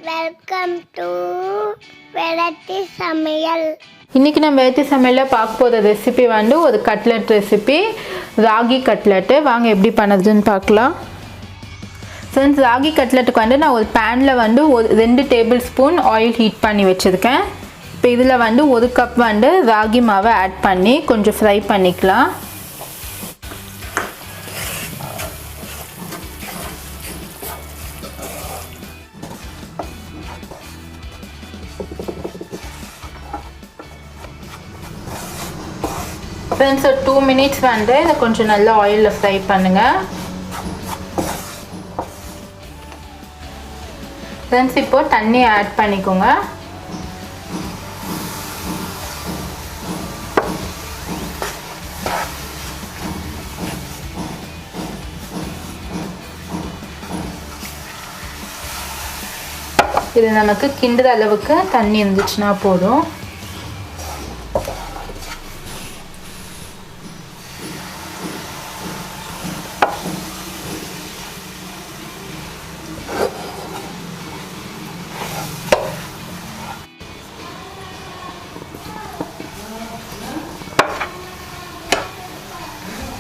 Welcome to variety சமையல். இன்றைக்கி நம்ம வெரைட்டி சமையலில் பார்க்க போகிற ரெசிபி வந்து ஒரு கட்லெட் ரெசிபி, ராகி கட்லெட்டு. வாங்க எப்படி பண்ணுறதுன்னு பார்க்கலாம். ஃப்ரெண்ட்ஸ், ராகி கட்லெட்டுக்கு வந்து நான் ஒரு பேனில் வந்து ஒரு 2 டேபிள் ஸ்பூன் ஆயில் ஹீட் பண்ணி வச்சுருக்கேன். இப்போ இதில் வந்து 1 கப் வந்து ராகி மாவை ஆட் பண்ணி கொஞ்சம் ஃப்ரை பண்ணிக்கலாம். ஃப்ரெண்ட்ஸ், ஒரு 2 மினிட்ஸ் வந்து இதை கொஞ்சம் நல்லா ஆயிலில் ஃப்ரை பண்ணுங்கள். ஃப்ரெண்ட்ஸ், இப்போ தண்ணி ஆட் பண்ணிக்கோங்க. இது நமக்கு கிண்டுற அளவுக்கு தண்ணி இருந்துச்சுன்னா போதும்.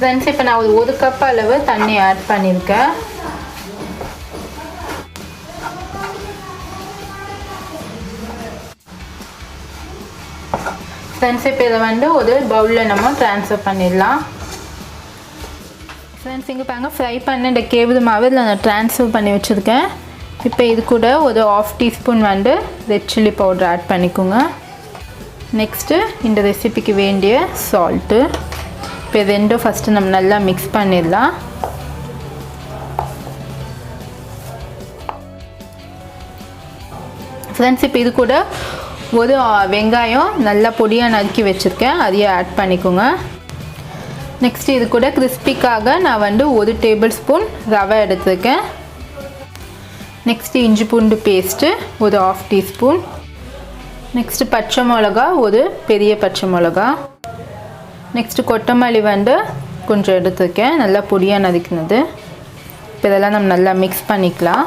ஃப்ரெண்ட்ஸ், இப்போ நான் ஒரு 1 கப் அளவு தண்ணி ஆட் பண்ணியிருக்கேன். ஃப்ரெண்ட்ஸ், இப்போ இதை வந்து ஒரு பவுலில் நம்ம ட்ரான்ஸ்ஃபர் பண்ணிடலாம். ஃப்ரெண்ட்ஸ், இங்கே பாருங்க, ஃப்ரை பண்ண இந்த கேவுரு மாவு இதில் நான் ட்ரான்ஸ்ஃபர் பண்ணி வச்சுருக்கேன். இப்போ இது கூட ஒரு 1/2 டீஸ்பூன் வந்து ரெட் சில்லி பவுடர் ஆட் பண்ணிக்கோங்க. நெக்ஸ்ட்டு இந்த ரெசிபிக்கு வேண்டிய சால்ட்டு. இப்போ இது ரெண்டும் ஃபஸ்ட்டு நம்ம நல்லா மிக்ஸ் பண்ணிடலாம். ஃப்ரெண்ட்ஸ், இப்போ இது கூட ஒரு வெங்காயம் நல்லா பொடியாக நறுக்கி வச்சுருக்கேன், அதையும் ஆட் பண்ணிக்கோங்க. நெக்ஸ்ட்டு இது கூட கிறிஸ்பிக்காக நான் வந்து 1 டேபிள் ஸ்பூன் ரவை எடுத்துருக்கேன். நெக்ஸ்ட்டு இஞ்சி பூண்டு பேஸ்ட்டு ஒரு 1/2 டீஸ்பூன். நெக்ஸ்ட்டு பச்சை மிளகா, ஒரு பெரிய பச்சை மிளகா. நெக்ஸ்ட்டு கொத்தமல்லி வந்து கொஞ்சம் எடுத்துருக்கேன், நல்லா பொடியாக நறுக்கினது. இப்போ இதெல்லாம் நம்ம நல்லா மிக்ஸ் பண்ணிக்கலாம்.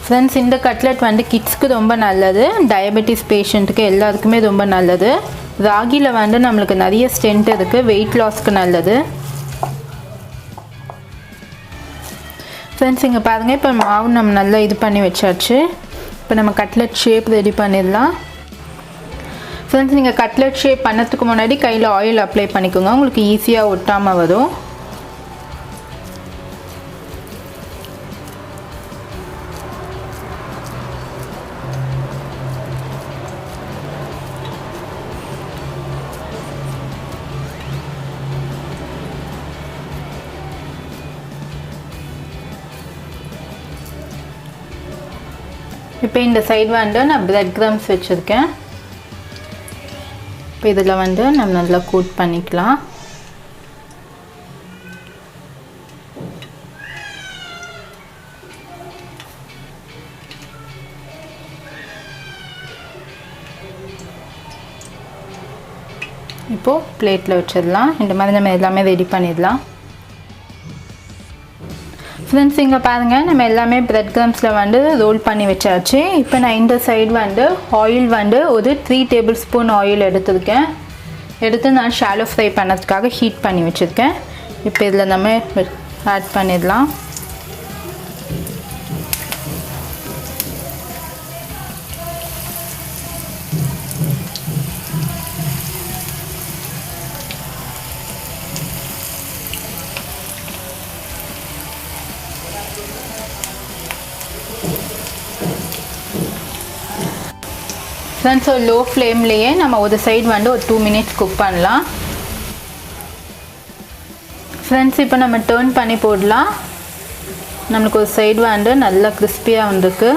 ஃப்ரெண்ட்ஸ், இந்த கட்லெட் வந்து கிட்ஸ்க்கு ரொம்ப நல்லது, டயபெட்டிஸ் பேஷண்ட்டுக்கு எல்லாருக்குமே ரொம்ப நல்லது. ராகியில் வந்து நம்மளுக்கு நிறைய ஸ்ட்ரென்த் இருக்குது, வெயிட் லாஸ்க்கு நல்லது. ஃப்ரெண்ட்ஸ், இங்கே பாருங்கள், இப்போ மாவு நம்ம நல்லா இது பண்ணி வச்சாச்சு. இப்போ நம்ம கட்லெட் ஷேப் ரெடி பண்ணிடலாம். ஃப்ரெண்ட்ஸ், நீங்கள் கட்லெட் ஷேப் பண்ணதுக்கு முன்னாடி கையில் ஆயில் அப்ளை பண்ணிக்கோங்க, உங்களுக்கு ஈஸியாக ஒட்டாமல் வரும். இப்போ இந்த சைடு வந்து நான் பிரெட் கிரம்ஸ் வச்சுருக்கேன். இப்போ இதில் வந்து நம்ம நல்லா கோட் பண்ணிக்கலாம். இப்போது பிளேட்டில் வச்சிடலாம். இந்த மாதிரி நம்ம எல்லாமே ரெடி பண்ணிடலாம். ஃப்ரெண்ட்ஸ், இங்கே பாருங்கள், நம்ம எல்லாமே பிரெட் கிரம்ஸில் வந்து ரோல் பண்ணி வச்சாச்சு. இப்போ நான் இந்த சைடு வந்து ஆயில் வந்து ஒரு 3 டேபிள் ஸ்பூன் ஆயில் எடுத்து நான் ஷாலோ ஃப்ரை பண்ணதுக்காக ஹீட் பண்ணி வச்சுருக்கேன். இப்போ இதில் நம்ம ஆட் பண்ணிடலாம். ஃப்ரெண்ட்ஸ், ஒரு லோ ஃப்ளேம்லேயே நம்ம ஒரு சைடு வந்து ஒரு 2 மினிட்ஸ் குக் பண்ணலாம். ஃப்ரெண்ட்ஸ், இப்போ நம்ம டர்ன் பண்ணி போடலாம். நம்மளுக்கு ஒரு சைடு வந்து நல்லா கிறிஸ்பியாக வந்திருக்கு.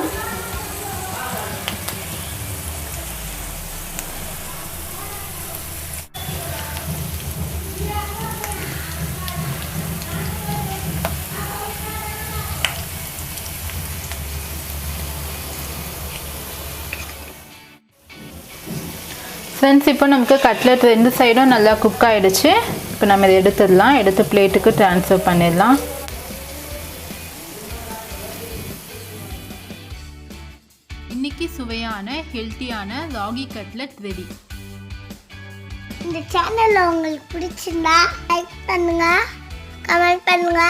ஃப்ரெண்ட்ஸ், இப்போ நமக்கு கட்லெட் 2 சைடும் நல்லா குக் ஆகிடுச்சு. இப்போ நம்ம இதை எடுத்துடலாம். எடுத்து பிளேட்டுக்கு ட்ரான்ஸ்ஃபர் பண்ணிடலாம். இன்னைக்கு சுவையான ஹெல்த்தியான ராகி கட்லெட் ரெடி. இந்த சேனல் உங்களுக்கு பிடிச்சிருந்தா லைக் பண்ணுங்க, கமெண்ட் பண்ணுங்க,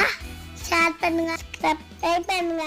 ஷேர் பண்ணுங்க, சப்ஸ்கிரைப் பண்ணுங்க.